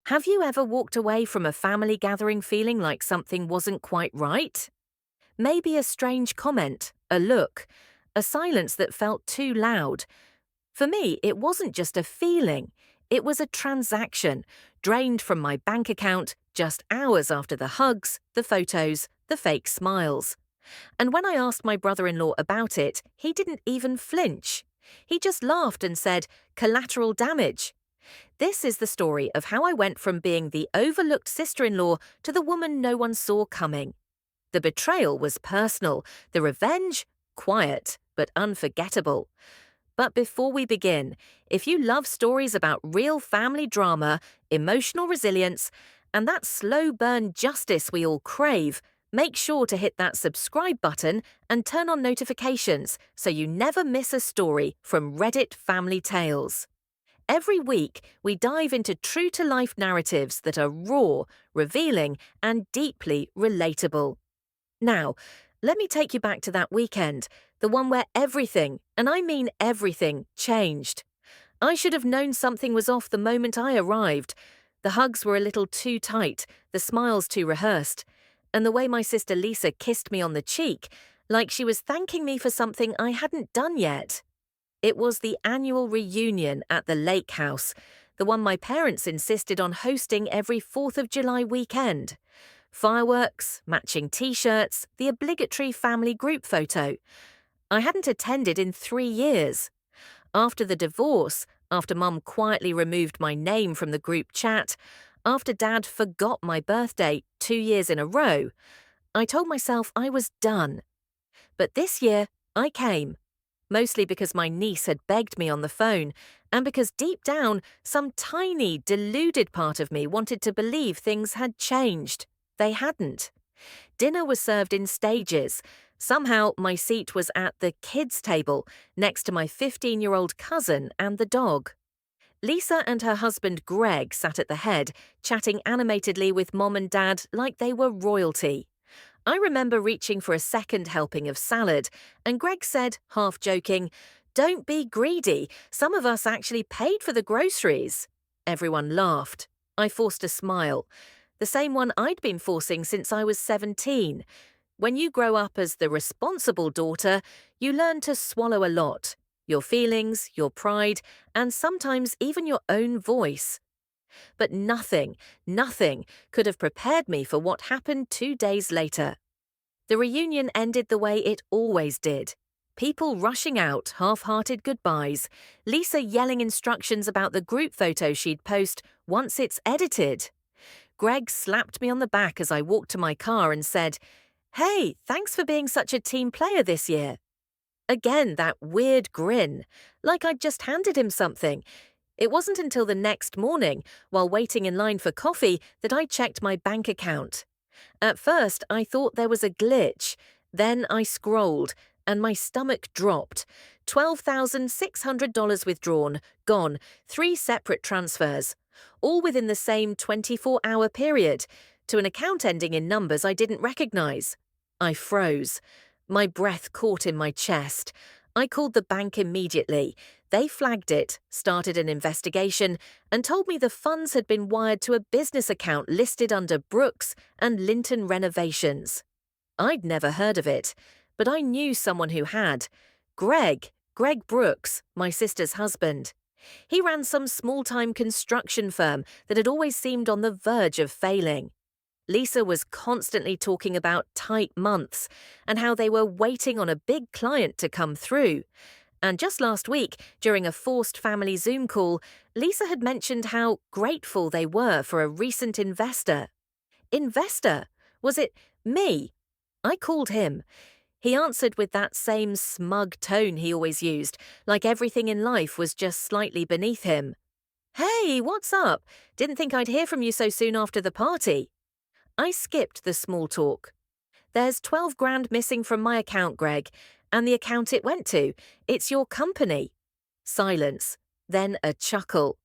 Have you ever walked away from a family gathering feeling like something wasn't quite right? Maybe a strange comment, a look, a silence that felt too loud. For me, it wasn't just a feeling, it was a transaction, drained from my bank account just hours after the hugs, the photos, the fake smiles. And when I asked my brother-in-law about it, he didn't even flinch. He just laughed and said, "Collateral damage." This is the story of how I went from being the overlooked sister-in-law to the woman no one saw coming. The betrayal was personal, the revenge, quiet, but unforgettable. But before we begin, if you love stories about real family drama, emotional resilience, and that slow burn justice we all crave, make sure to hit that subscribe button and turn on notifications so you never miss a story from Reddit Family Tales. Every week, we dive into true-to-life narratives that are raw, revealing, and deeply relatable. Now, let me take you back to that weekend, the one where everything, and I mean everything, changed. I should have known something was off the moment I arrived. The hugs were a little too tight, the smiles too rehearsed, and the way my sister Lisa kissed me on the cheek, like she was thanking me for something I hadn't done yet. It was the annual reunion at the lake house, the one my parents insisted on hosting every 4th of July weekend. Fireworks, matching t-shirts, the obligatory family group photo. I hadn't attended in 3 years. After the divorce, after Mum quietly removed my name from the group chat, after Dad forgot my birthday 2 years in a row, I told myself I was done. But this year, I came. Mostly because my niece had begged me on the phone, and because deep down, some tiny, deluded part of me wanted to believe things had changed. They hadn't. Dinner was served in stages. Somehow, my seat was at the kids' table, next to my 15-year-old cousin and the dog. Lisa and her husband Greg sat at the head, chatting animatedly with Mom and Dad like they were royalty. I remember reaching for a second helping of salad, and Greg said, half joking, "Don't be greedy, some of us actually paid for the groceries." Everyone laughed. I forced a smile, the same one I'd been forcing since I was 17. When you grow up as the responsible daughter, you learn to swallow a lot. Your feelings, your pride, and sometimes even your own voice. But nothing could have prepared me for what happened 2 days later. The reunion ended the way it always did. People rushing out, half-hearted goodbyes, Lisa yelling instructions about the group photo she'd post once it's edited. Greg slapped me on the back as I walked to my car and said, "Hey, thanks for being such a team player this year." Again, that weird grin, like I'd just handed him something. It wasn't until the next morning, while waiting in line for coffee, that I checked my bank account. At first, I thought there was a glitch. Then I scrolled, and my stomach dropped. $12,600 withdrawn, gone, 3 separate transfers, all within the same 24-hour period, to an account ending in numbers I didn't recognize. I froze. My breath caught in my chest. I called the bank immediately. They flagged it, started an investigation, and told me the funds had been wired to a business account listed under Brooks and Linton Renovations. I'd never heard of it, but I knew someone who had. Greg Brooks, my sister's husband. He ran some small-time construction firm that had always seemed on the verge of failing. Lisa was constantly talking about tight months and how they were waiting on a big client to come through. And just last week, during a forced family Zoom call, Lisa had mentioned how grateful they were for a recent investor. Investor? Was it me? I called him. He answered with that same smug tone he always used, like everything in life was just slightly beneath him. "Hey, what's up? Didn't think I'd hear from you so soon after the party." I skipped the small talk. "There's 12 grand missing from my account, Greg, and the account it went to. It's your company." Silence, then a chuckle.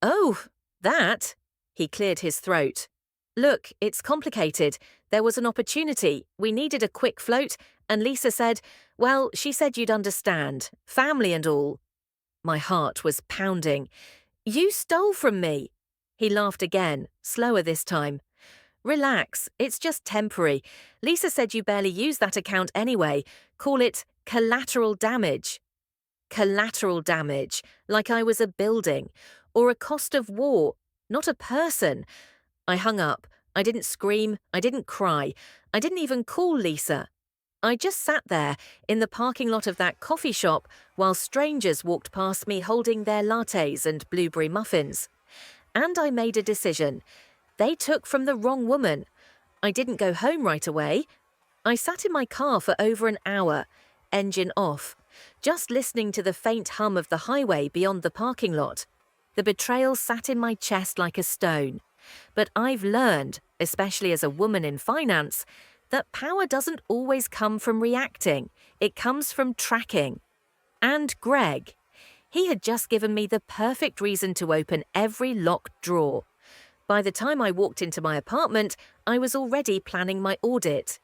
"Oh, that?" He cleared his throat. "Look, it's complicated. There was an opportunity. We needed a quick float, and Lisa said, well, she said you'd understand. Family and all." My heart was pounding. "You stole from me." He laughed again, slower this time. Relax, it's just temporary. Lisa said you barely use that account anyway. Call it collateral damage. Collateral damage, like I was a building, or a cost of war, not a person. I hung up. I didn't scream. I didn't cry. I didn't even call Lisa. I just sat there in the parking lot of that coffee shop while strangers walked past me holding their lattes and blueberry muffins. And I made a decision. They took from the wrong woman. I didn't go home right away. I sat in my car for over an hour, engine off, just listening to the faint hum of the highway beyond the parking lot. The betrayal sat in my chest like a stone. But I've learned, especially as a woman in finance, that power doesn't always come from reacting. It comes from tracking. And Greg. He had just given me the perfect reason to open every locked drawer. By the time I walked into my apartment, I was already planning my audit.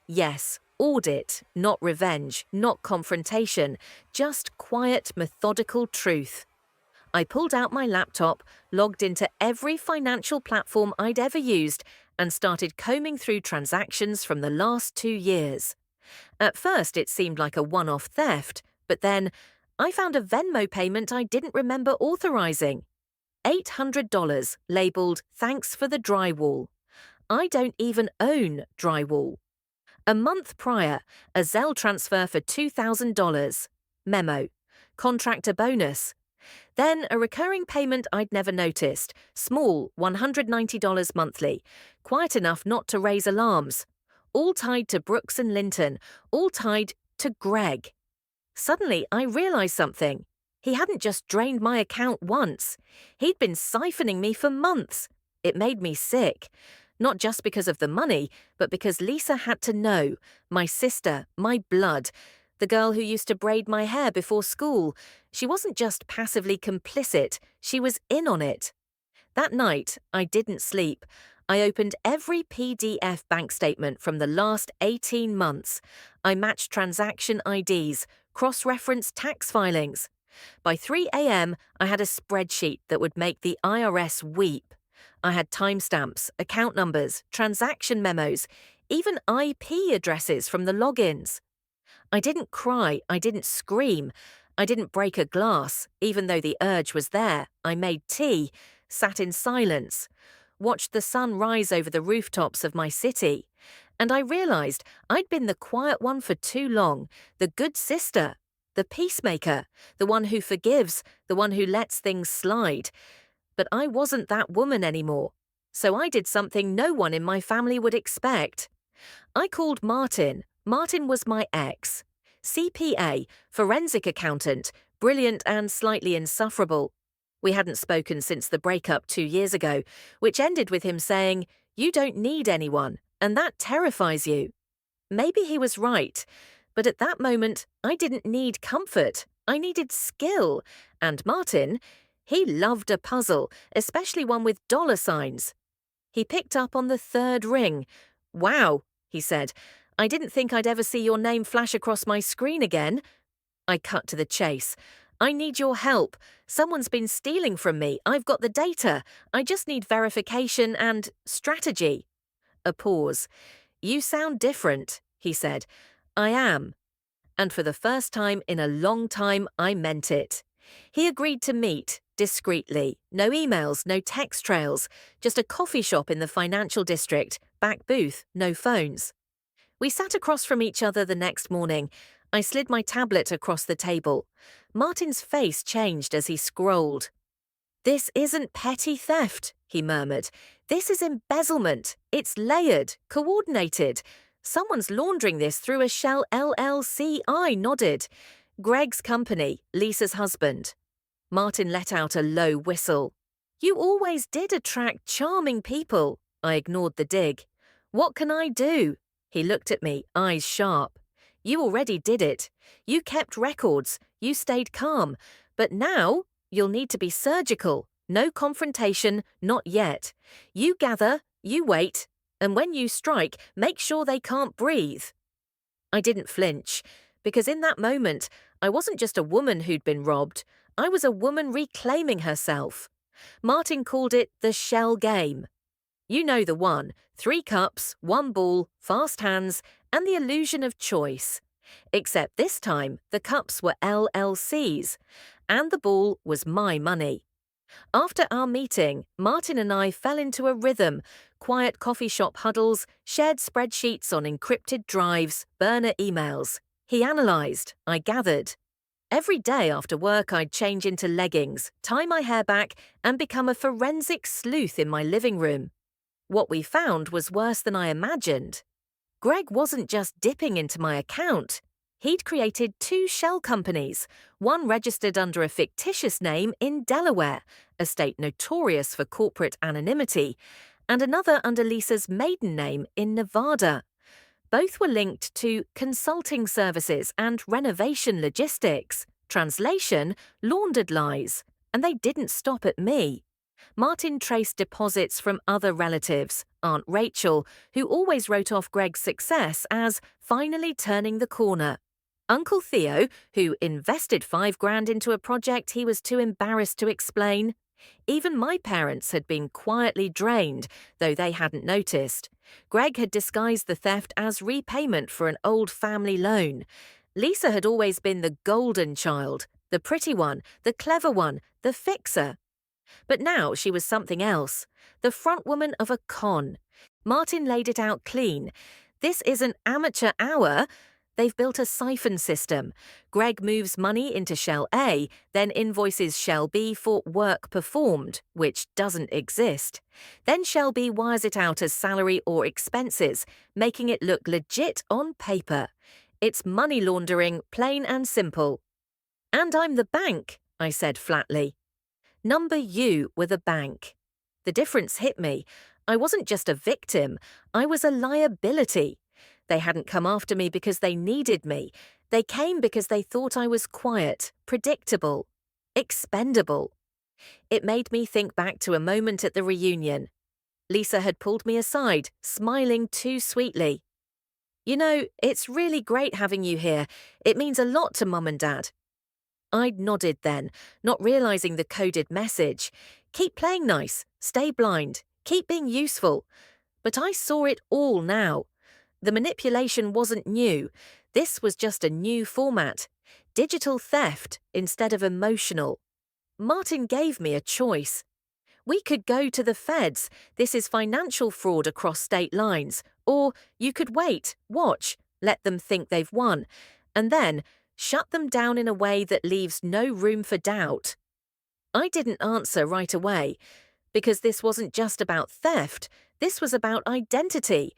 Yes, audit, not revenge, not confrontation, just quiet, methodical truth. I pulled out my laptop, logged into every financial platform I'd ever used, and started combing through transactions from the last 2 years. At first, it seemed like a one-off theft, but then I found a Venmo payment I didn't remember authorizing. $800 labeled "Thanks for the drywall." I don't even own drywall. A month prior, a Zelle transfer for $2,000. Memo. Contractor bonus. Then a recurring payment I'd never noticed, small, $190 monthly, quiet enough not to raise alarms. All tied to Brooks and Linton, all tied to Greg. Suddenly, I realized something. He hadn't just drained my account once. He'd been siphoning me for months. It made me sick. Not just because of the money, but because Lisa had to know. My sister, my blood. The girl who used to braid my hair before school. She wasn't just passively complicit, she was in on it. That night, I didn't sleep. I opened every PDF bank statement from the last 18 months. I matched transaction IDs, cross-referenced tax filings. By 3 a.m., I had a spreadsheet that would make the IRS weep. I had timestamps, account numbers, transaction memos, even IP addresses from the logins. I didn't cry, I didn't scream, I didn't break a glass, even though the urge was there. I made tea, sat in silence, watched the sun rise over the rooftops of my city, and I realized I'd been the quiet one for too long, the good sister, the peacemaker, the one who forgives, the one who lets things slide. But I wasn't that woman anymore, so I did something no one in my family would expect. I called Martin. Martin was my ex. CPA, forensic accountant, brilliant and slightly insufferable. We hadn't spoken since the breakup 2 years ago, which ended with him saying, "You don't need anyone, and that terrifies you." Maybe he was right, but at that moment, I didn't need comfort. I needed skill. And Martin, he loved a puzzle, especially one with dollar signs. He picked up on the third ring. "Wow," he said. "I didn't think I'd ever see your name flash across my screen again." I cut to the chase. "I need your help. Someone's been stealing from me. I've got the data. I just need verification and strategy." A pause. "You sound different," he said. "I am." And for the first time in a long time, I meant it. He agreed to meet, discreetly. No emails, no text trails. Just a coffee shop in the financial district. Back booth, no phones. We sat across from each other the next morning. I slid my tablet across the table. Martin's face changed as he scrolled. "This isn't petty theft," he murmured. "This is embezzlement. It's layered, coordinated. Someone's laundering this through a shell LLC." I nodded. "Greg's company, Lisa's husband." Martin let out a low whistle. "You always did attract charming people." I ignored the dig. "What can I do?" He looked at me, eyes sharp. "You already did it. You kept records. You stayed calm. But now, you'll need to be surgical. No confrontation, not yet. You gather, you wait, and when you strike, make sure they can't breathe." I didn't flinch, because in that moment, I wasn't just a woman who'd been robbed. I was a woman reclaiming herself. Martin called it the shell game. You know the one: 3 cups, 1 ball, fast hands, and the illusion of choice. Except this time, the cups were LLCs, and the ball was my money. After our meeting, Martin and I fell into a rhythm: quiet coffee shop huddles, shared spreadsheets on encrypted drives, burner emails. He analysed, I gathered. Every day after work, I'd change into leggings, tie my hair back, and become a forensic sleuth in my living room. What we found was worse than I imagined. Greg wasn't just dipping into my account. He'd created 2 shell companies, one registered under a fictitious name in Delaware, a state notorious for corporate anonymity, and another under Lisa's maiden name in Nevada. Both were linked to consulting services and renovation logistics. Translation: laundered lies. And they didn't stop at me. Martin traced deposits from other relatives: Aunt Rachel, who always wrote off Greg's success as finally turning the corner; Uncle Theo, who invested $5,000 into a project he was too embarrassed to explain. Even my parents had been quietly drained, though they hadn't noticed. Greg had disguised the theft as repayment for an old family loan. Lisa had always been the golden child, the pretty one, the clever one, the fixer. But now she was something else, the frontwoman of a con. Martin laid it out clean. This isn't amateur hour. They've built a siphon system. Greg moves money into Shell A, then invoices Shell B for work performed, which doesn't exist. Then Shell B wires it out as salary or expenses, making it look legit on paper. It's money laundering, plain and simple. And I'm the bank, I said flatly. Number U were the bank. The difference hit me. I wasn't just a victim, I was a liability. They hadn't come after me because they needed me. They came because they thought I was quiet, predictable, expendable. It made me think back to a moment at the reunion. Lisa had pulled me aside, smiling too sweetly. "You know, it's really great having you here. It means a lot to Mum and Dad." I'd nodded then, not realising the coded message. Keep playing nice, stay blind, keep being useful. But I saw it all now. The manipulation wasn't new. This was just a new format. Digital theft instead of emotional. Martin gave me a choice. We could go to the feds. This is financial fraud across state lines. Or you could wait, watch, let them think they've won, and then shut them down in a way that leaves no room for doubt. I didn't answer right away, because this wasn't just about theft. This was about identity.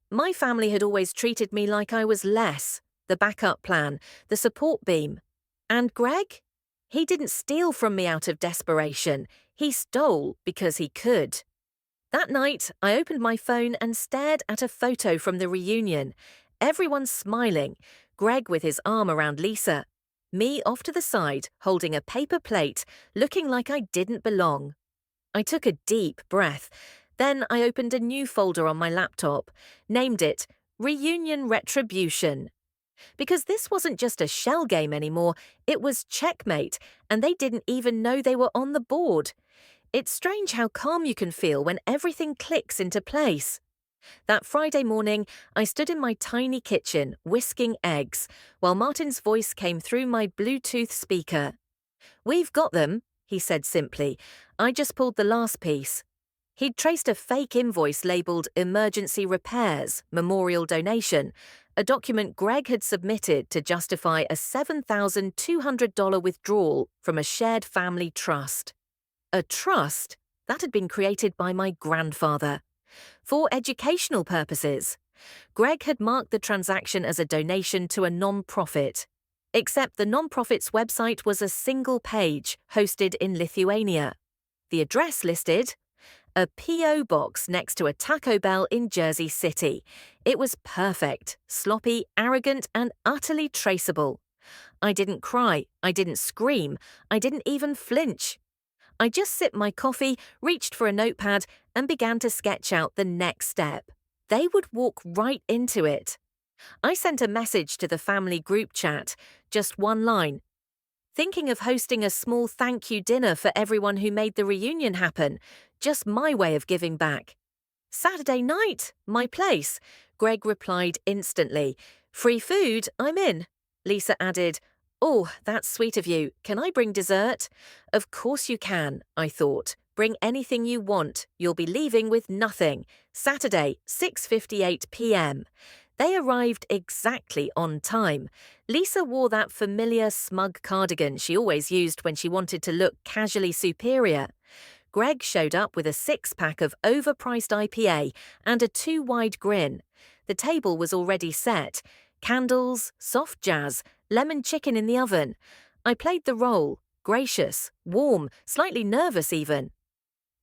My family had always treated me like I was less, the backup plan, the support beam. And Greg? He didn't steal from me out of desperation. He stole because he could. That night, I opened my phone and stared at a photo from the reunion. Everyone smiling, Greg with his arm around Lisa, me off to the side, holding a paper plate, looking like I didn't belong. I took a deep breath. Then I opened a new folder on my laptop, named it Reunion Retribution. Because this wasn't just a shell game anymore, it was checkmate, and they didn't even know they were on the board. It's strange how calm you can feel when everything clicks into place. That Friday morning, I stood in my tiny kitchen, whisking eggs, while Martin's voice came through my Bluetooth speaker. "We've got them," he said simply. "I just pulled the last piece." He'd traced a fake invoice labelled Emergency Repairs, Memorial Donation, a document Greg had submitted to justify a $7,200 withdrawal from a shared family trust. A trust that had been created by my grandfather. For educational purposes. Greg had marked the transaction as a donation to a non-profit. Except the non-profit's website was a single page, hosted in Lithuania. The address listed: a P.O. box next to a Taco Bell in Jersey City. It was perfect, sloppy, arrogant, and utterly traceable. I didn't cry, I didn't scream, I didn't even flinch. I just sipped my coffee, reached for a notepad, and began to sketch out the next step. They would walk right into it. I sent a message to the family group chat, just one line: Thinking of hosting a small thank you dinner for everyone who made the reunion happen. Just my way of giving back. Saturday night, my place. Greg replied instantly. Free food, I'm in. Lisa added, Oh, that's sweet of you. Can I bring dessert? Of course you can, I thought. Bring anything you want. You'll be leaving with nothing. Saturday, 6:58 p.m. They arrived exactly on time. Lisa wore that familiar smug cardigan she always used when she wanted to look casually superior. Greg showed up with a six-pack of overpriced IPA and a too-wide grin. The table was already set. Candles, soft jazz, lemon chicken in the oven. I played the role, gracious, warm, slightly nervous even.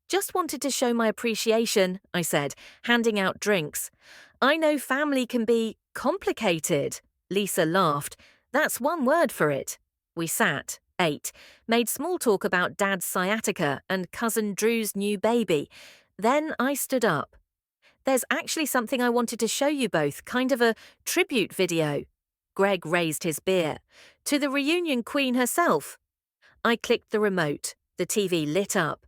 Just wanted to show my appreciation, I said, handing out drinks. I know family can be complicated. Lisa laughed. That's one word for it. We sat, ate, made small talk about Dad's sciatica and cousin Drew's new baby. Then I stood up. There's actually something I wanted to show you both, kind of a tribute video. Greg raised his beer. To the reunion queen herself. I clicked the remote. The TV lit up.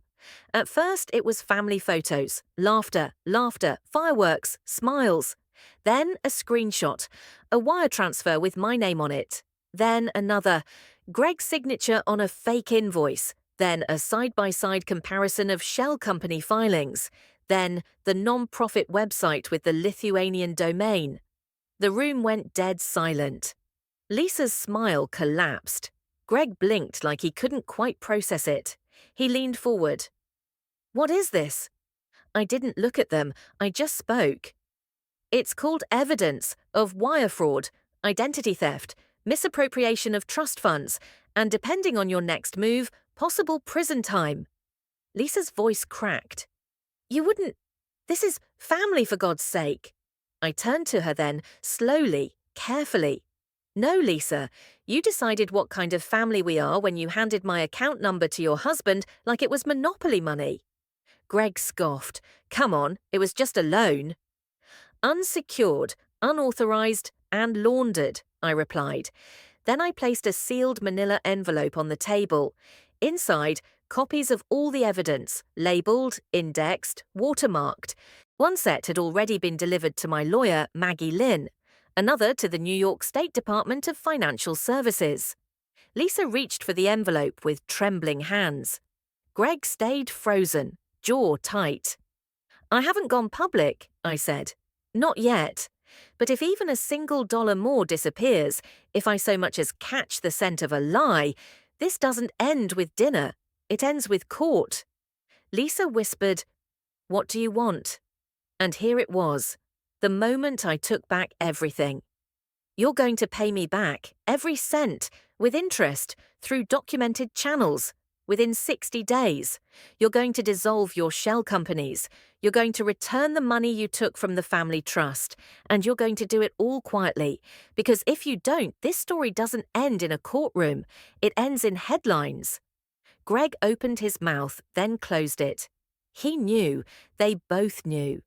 At first, it was family photos, laughter, fireworks, smiles. Then a screenshot, a wire transfer with my name on it. Then another, Greg's signature on a fake invoice. Then a side-by-side comparison of shell company filings. Then the non-profit website with the Lithuanian domain. The room went dead silent. Lisa's smile collapsed. Greg blinked like he couldn't quite process it. He leaned forward. What is this? I didn't look at them, I just spoke. It's called evidence of wire fraud, identity theft, misappropriation of trust funds, and depending on your next move, possible prison time. Lisa's voice cracked. You wouldn't… This is family, for God's sake. I turned to her then, slowly, carefully. No, Lisa, you decided what kind of family we are when you handed my account number to your husband like it was Monopoly money. Greg scoffed. Come on, it was just a loan. Unsecured, unauthorized, and laundered, I replied. Then I placed a sealed manila envelope on the table. Inside, copies of all the evidence, labeled, indexed, watermarked. One set had already been delivered to my lawyer, Maggie Lynn. Another to the New York State Department of Financial Services. Lisa reached for the envelope with trembling hands. Greg stayed frozen, jaw tight. I haven't gone public, I said. Not yet. But if even a single dollar more disappears, if I so much as catch the scent of a lie, this doesn't end with dinner. It ends with court. Lisa whispered, What do you want? And here it was. The moment I took back everything. You're going to pay me back, every cent, with interest, through documented channels, within 60 days. You're going to dissolve your shell companies. You're going to return the money you took from the family trust. And you're going to do it all quietly. Because if you don't, this story doesn't end in a courtroom. It ends in headlines. Greg opened his mouth, then closed it. He knew. They both knew.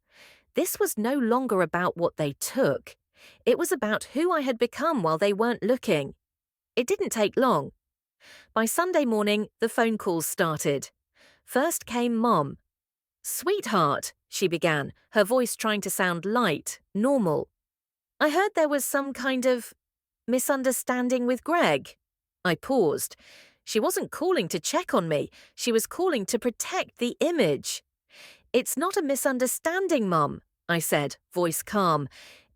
This was no longer about what they took. It was about who I had become while they weren't looking. It didn't take long. By Sunday morning, the phone calls started. First came Mom. Sweetheart, she began, her voice trying to sound light, normal. I heard there was some kind of misunderstanding with Greg. I paused. She wasn't calling to check on me. She was calling to protect the image. It's not a misunderstanding, Mum, I said, voice calm.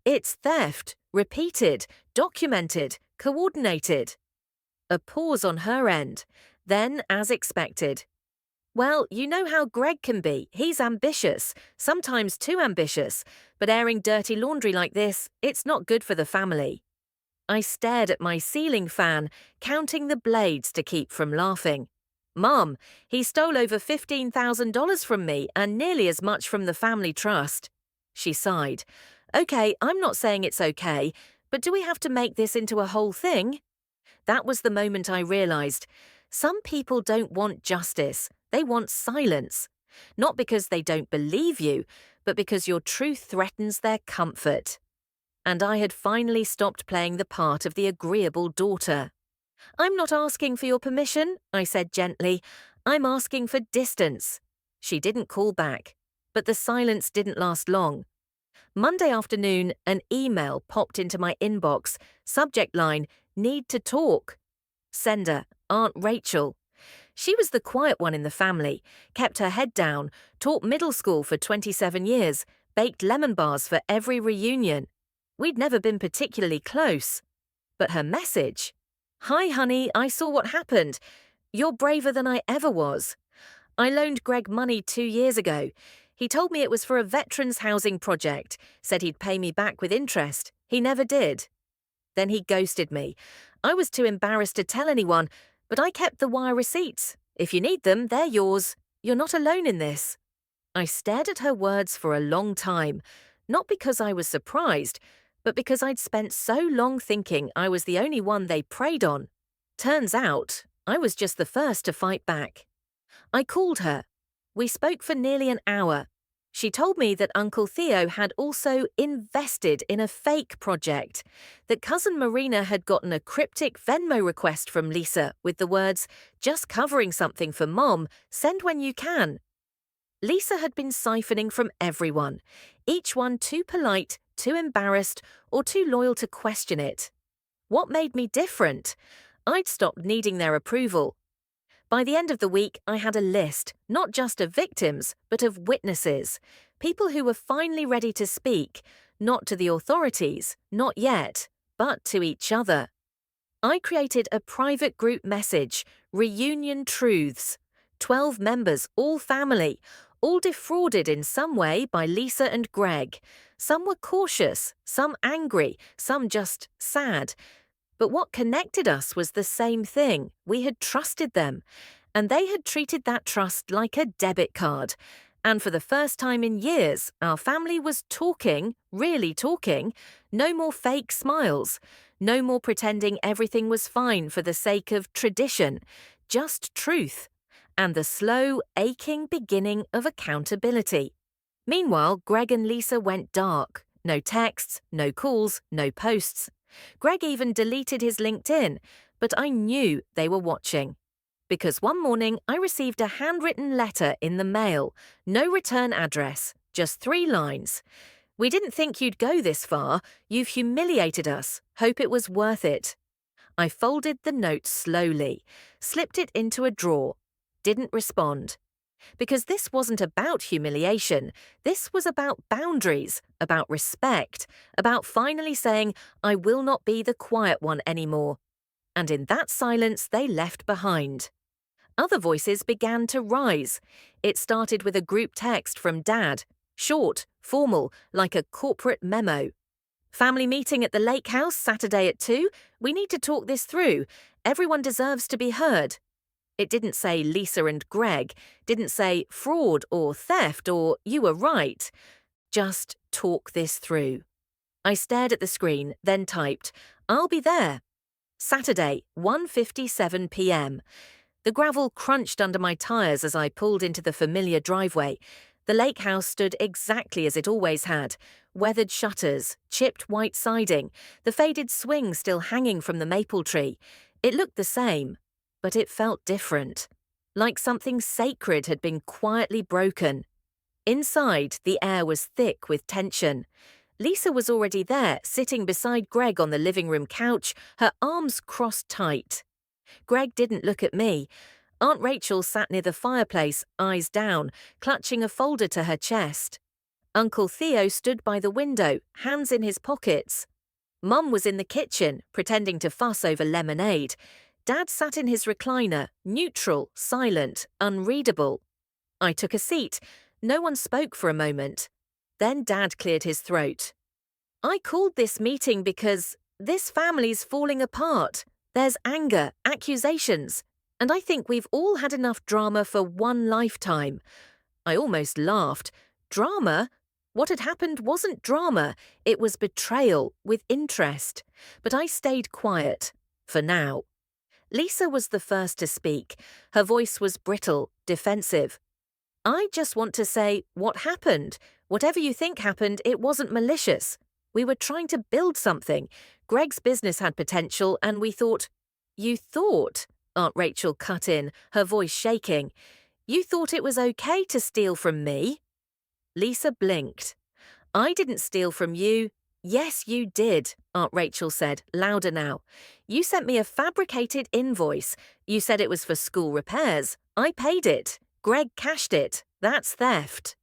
It's theft, repeated, documented, coordinated. A pause on her end. Then, as expected. Well, you know how Greg can be. He's ambitious, sometimes too ambitious, but airing dirty laundry like this, it's not good for the family. I stared at my ceiling fan, counting the blades to keep from laughing. Mom, he stole over $15,000 from me and nearly as much from the family trust. She sighed. Okay, I'm not saying it's okay, but do we have to make this into a whole thing? That was the moment I realized. Some people don't want justice. They want silence. Not because they don't believe you, but because your truth threatens their comfort. And I had finally stopped playing the part of the agreeable daughter. "I'm not asking for your permission," I said gently. "I'm asking for distance." She didn't call back, but the silence didn't last long. Monday afternoon, an email popped into my inbox, subject line, "Need to talk." Sender, Aunt Rachel. She was the quiet one in the family, kept her head down, taught middle school for 27 years, baked lemon bars for every reunion. We'd never been particularly close. But her message? "Hi, honey, I saw what happened. You're braver than I ever was. I loaned Greg money 2 years ago. He told me it was for a veterans housing project, said he'd pay me back with interest. He never did. Then he ghosted me. I was too embarrassed to tell anyone, but I kept the wire receipts. If you need them, they're yours. You're not alone in this." I stared at her words for a long time, not because I was surprised, but because I'd spent so long thinking I was the only one they preyed on. Turns out, I was just the first to fight back. I called her. We spoke for nearly an hour. She told me that Uncle Theo had also invested in a fake project, that Cousin Marina had gotten a cryptic Venmo request from Lisa with the words, "Just covering something for Mom, send when you can." Lisa had been siphoning from everyone, each one too polite, too embarrassed, or too loyal to question it. What made me different? I'd stopped needing their approval. By the end of the week, I had a list, not just of victims, but of witnesses, people who were finally ready to speak, not to the authorities, not yet, but to each other. I created a private group message, Reunion Truths. 12 members, all family, all defrauded in some way by Lisa and Greg. Some were cautious, some angry, some just sad. But what connected us was the same thing. We had trusted them, and they had treated that trust like a debit card. And for the first time in years, our family was talking, really talking. No more fake smiles. No more pretending everything was fine for the sake of tradition. Just truth. And the slow, aching beginning of accountability. Meanwhile, Greg and Lisa went dark. No texts, no calls, no posts. Greg even deleted his LinkedIn, but I knew they were watching. Because one morning I received a handwritten letter in the mail, no return address, just 3 lines. "We didn't think you'd go this far. You've humiliated us. Hope it was worth it." I folded the note slowly, slipped it into a drawer, didn't respond. Because this wasn't about humiliation. This was about boundaries, about respect, about finally saying, "I will not be the quiet one anymore." And in that silence they left behind. Other voices began to rise. It started with a group text from Dad, short, formal, like a corporate memo. "Family meeting at the lake house Saturday at 2. We need to talk this through. Everyone deserves to be heard." It didn't say Lisa and Greg, didn't say fraud or theft or "you were right." Just talk this through. I stared at the screen, then typed, "I'll be there." Saturday, 1:57 p.m. The gravel crunched under my tires as I pulled into the familiar driveway. The lake house stood exactly as it always had. Weathered shutters, chipped white siding, the faded swing still hanging from the maple tree. It looked the same. But it felt different, like something sacred had been quietly broken. Inside, the air was thick with tension. Lisa was already there, sitting beside Greg on the living room couch, her arms crossed tight. Greg didn't look at me. Aunt Rachel sat near the fireplace, eyes down, clutching a folder to her chest. Uncle Theo stood by the window, hands in his pockets. Mum was in the kitchen, pretending to fuss over lemonade. Dad sat in his recliner, neutral, silent, unreadable. I took a seat. No one spoke for a moment. Then Dad cleared his throat. "I called this meeting because this family's falling apart. There's anger, accusations, and I think we've all had enough drama for one lifetime." I almost laughed. Drama? What had happened wasn't drama. It was betrayal, with interest. But I stayed quiet. For now. Lisa was the first to speak. Her voice was brittle, defensive. "I just want to say what happened. Whatever you think happened, it wasn't malicious. We were trying to build something. Greg's business had potential, and we thought, You thought, Aunt Rachel cut in, her voice shaking. You thought it was okay to steal from me? Lisa blinked. I didn't steal from you. Yes, you did, Aunt Rachel said, louder now. You sent me a fabricated invoice. You said it was for school repairs. I paid it. Greg cashed it. That's theft.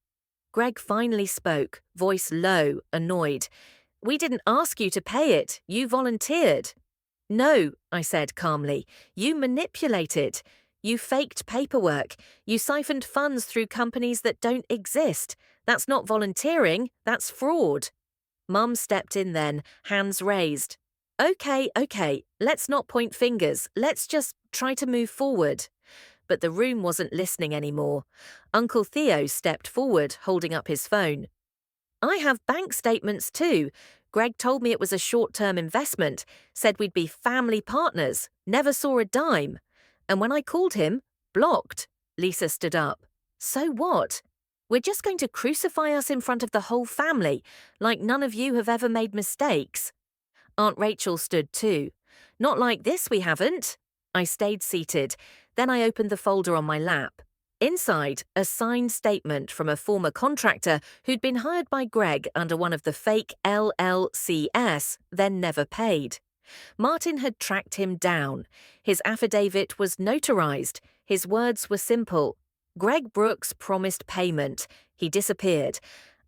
Greg finally spoke, voice low, annoyed. We didn't ask you to pay it. You volunteered. No, I said calmly. You manipulated. You faked paperwork. You siphoned funds through companies that don't exist. That's not volunteering, that's fraud. Mum stepped in then, hands raised. Okay, let's not point fingers. Let's just try to move forward. But the room wasn't listening anymore. Uncle Theo stepped forward, holding up his phone. I have bank statements too. Greg told me it was a short-term investment, said we'd be family partners, never saw a dime. And when I called him, blocked. Lisa stood up. So what? We're just going to crucify us in front of the whole family, like none of you have ever made mistakes. Aunt Rachel stood too. Not like this, we haven't. I stayed seated. Then I opened the folder on my lap. Inside, a signed statement from a former contractor who'd been hired by Greg under one of the fake LLCs, then never paid. Martin had tracked him down. His affidavit was notarized. His words were simple. Greg Brooks promised payment. He disappeared.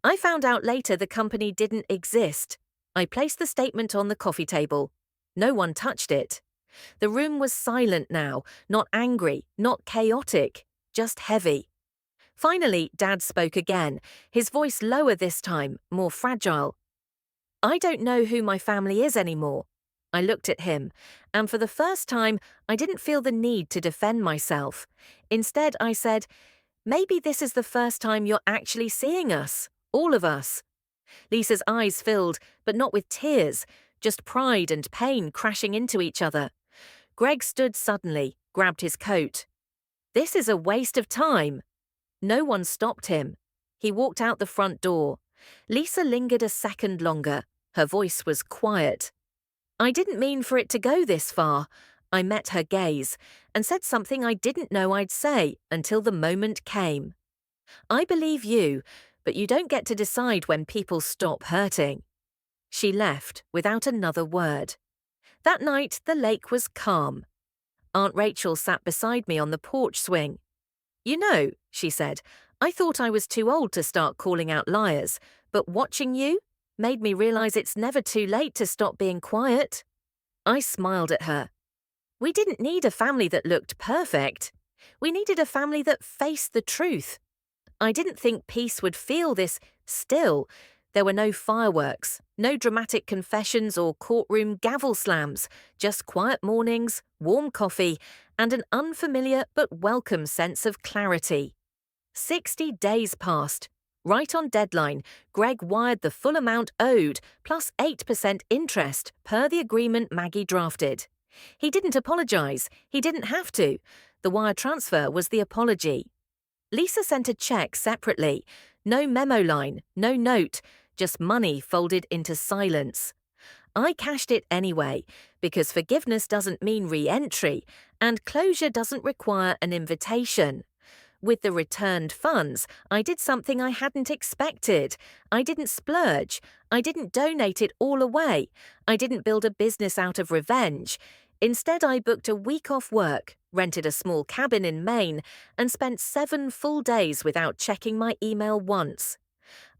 I found out later the company didn't exist. I placed the statement on the coffee table. No one touched it. The room was silent now, not angry, not chaotic, just heavy. Finally, Dad spoke again, his voice lower this time, more fragile. I don't know who my family is anymore. I looked at him, and for the first time, I didn't feel the need to defend myself. Instead, I said, maybe this is the first time you're actually seeing us, all of us. Lisa's eyes filled, but not with tears, just pride and pain crashing into each other. Greg stood suddenly, grabbed his coat. This is a waste of time. No one stopped him. He walked out the front door. Lisa lingered a second longer. Her voice was quiet. I didn't mean for it to go this far. I met her gaze and said something I didn't know I'd say until the moment came. I believe you, but you don't get to decide when people stop hurting. She left without another word. That night, the lake was calm. Aunt Rachel sat beside me on the porch swing. You know, she said, I thought I was too old to start calling out liars, but watching you made me realize it's never too late to stop being quiet. I smiled at her. We didn't need a family that looked perfect. We needed a family that faced the truth. I didn't think peace would feel this still. There were no fireworks, no dramatic confessions or courtroom gavel slams, just quiet mornings, warm coffee, and an unfamiliar but welcome sense of clarity. 60 days passed. Right on deadline, Greg wired the full amount owed, plus 8% interest, per the agreement Maggie drafted. He didn't apologize. He didn't have to. The wire transfer was the apology. Lisa sent a check separately. No memo line, no note, just money folded into silence. I cashed it anyway, because forgiveness doesn't mean re-entry, and closure doesn't require an invitation. With the returned funds, I did something I hadn't expected. I didn't splurge. I didn't donate it all away. I didn't build a business out of revenge. Instead, I booked a week off work, rented a small cabin in Maine, and spent 7 full days without checking my email once.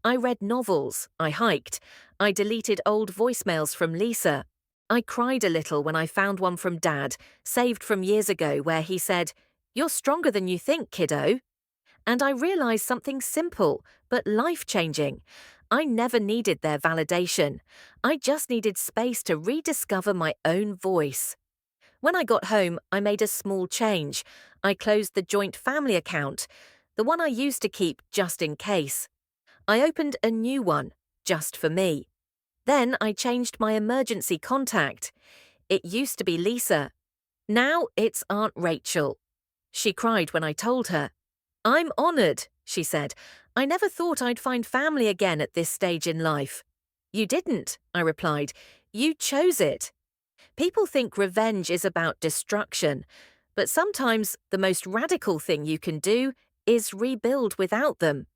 I read novels, I hiked, I deleted old voicemails from Lisa. I cried a little when I found one from Dad, saved from years ago, where he said, "You're stronger than you think, kiddo." And I realized something simple, but life-changing. I never needed their validation. I just needed space to rediscover my own voice. When I got home, I made a small change. I closed the joint family account, the one I used to keep just in case. I opened a new one, just for me. Then I changed my emergency contact. It used to be Lisa. Now it's Aunt Rachel. She cried when I told her. I'm honored, she said. I never thought I'd find family again at this stage in life. You didn't, I replied. You chose it. People think revenge is about destruction, but sometimes the most radical thing you can do is rebuild without them.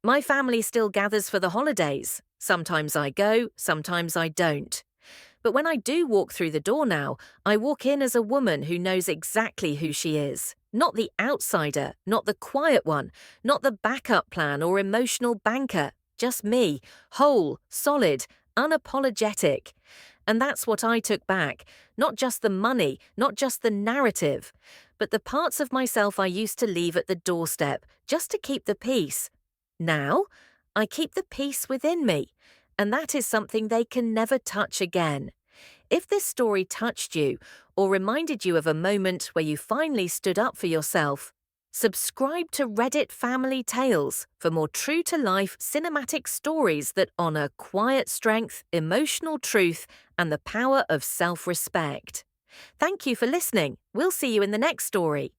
My family still gathers for the holidays. Sometimes I go, sometimes I don't. But when I do walk through the door now, I walk in as a woman who knows exactly who she is. Not the outsider, not the quiet one, not the backup plan or emotional banker. Just me, whole, solid, unapologetic. And that's what I took back. Not just the money, not just the narrative, but the parts of myself I used to leave at the doorstep just to keep the peace. Now, I keep the peace within me, and that is something they can never touch again. If this story touched you or reminded you of a moment where you finally stood up for yourself, subscribe to Reddit Family Tales for more true-to-life cinematic stories that honor quiet strength, emotional truth, and the power of self-respect. Thank you for listening. We'll see you in the next story.